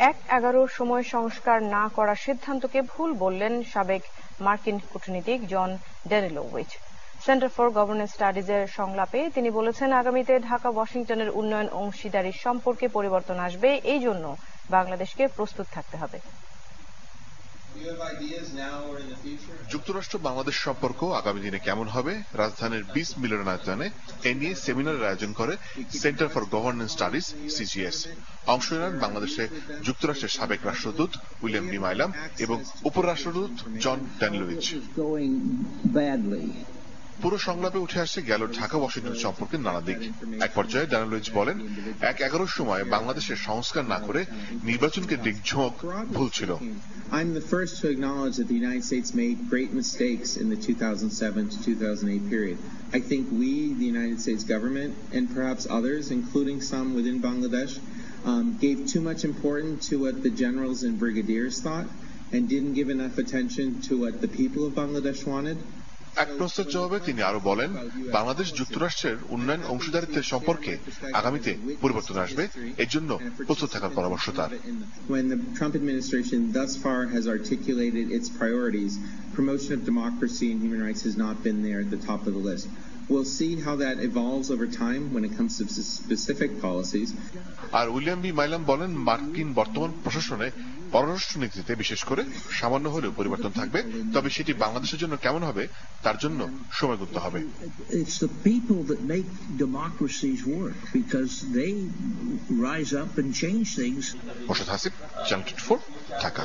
1-11 সময় সংস্কার না করার সিদ্ধান্তকে ভুল বললেন সাবেক মার্কিন কূটনীতিক জন ড্যানিলোউইচ। সেন্টার ফর গভর্নেন্স স্টাডিজের সংলাপে তিনি বলেছেন, আগামীতে ঢাকা ওয়াশিংটনের উন্নয়ন অংশীদারির সম্পর্কে পরিবর্তন আসবে, এই জন্য বাংলাদেশকে প্রস্তুত থাকতে হবে। যুক্তরাষ্ট্র বাংলাদেশ সম্পর্ক আগামী দিনে কেমন হবে, রাজধানীর 20 মিলনায়তনে এ নিয়ে সেমিনারের আয়োজন করে centre for governance studies CGS. অংশ নেন বাংলাদেশে যুক্তরাষ্ট্রের সাবেক রাষ্ট্রদূত উইলিয়াম ডি মাইলাম এবং উপরাষ্ট্রদূত জন ড্যানিলোউইচ। পুরো সংলাপে উঠে আসছে গেল ঢাকা ওয়াশিংটন সম্পর্কের নানা দিক। এক পর্যায়ে ড্যানিলোউইচ বলেন, 1-11 সময় বাংলাদেশের সংস্কার না করে নির্বাচনকে দিকঝোঁক ভুল ছিল। I'm the first to acknowledge that the United States made great mistakes in the 2007 to 2008 period. I think we, the United States government, and perhaps others, including some within Bangladesh, gave too much importance to what the generals and brigadiers thought and didn't give enough attention to what the people of Bangladesh wanted. এক প্রশ্নের জবাবে তিনি আরো বলেন, বাংলাদেশ যুক্তরাষ্ট্রের উন্নয়ন অংশীদারিত্বের সম্পর্কে আগামীতে পরিবর্তন আসবে, এর জন্য প্রস্তুত থাকার পরামর্শ তার। When the Trump administration thus far has articulated its priorities, promotion of democracy and human rights has not been there at the top of the list. We'll see how that evolves over time when it comes to specific policies. আর William B Mylam বলেন, মার্কিন বর্তমান প্রশাসনে পররাষ্ট্র নীতিতে বিশেষ করে সামান্য হলেও পরিবর্তন থাকবে, তবে সেটি বাংলাদেশের জন্য কেমন হবে তার জন্য সময় গুনতে হবে। It's the people that make democracies work because they rise up and change things. Morshed Hasib, channel 24, Dhaka.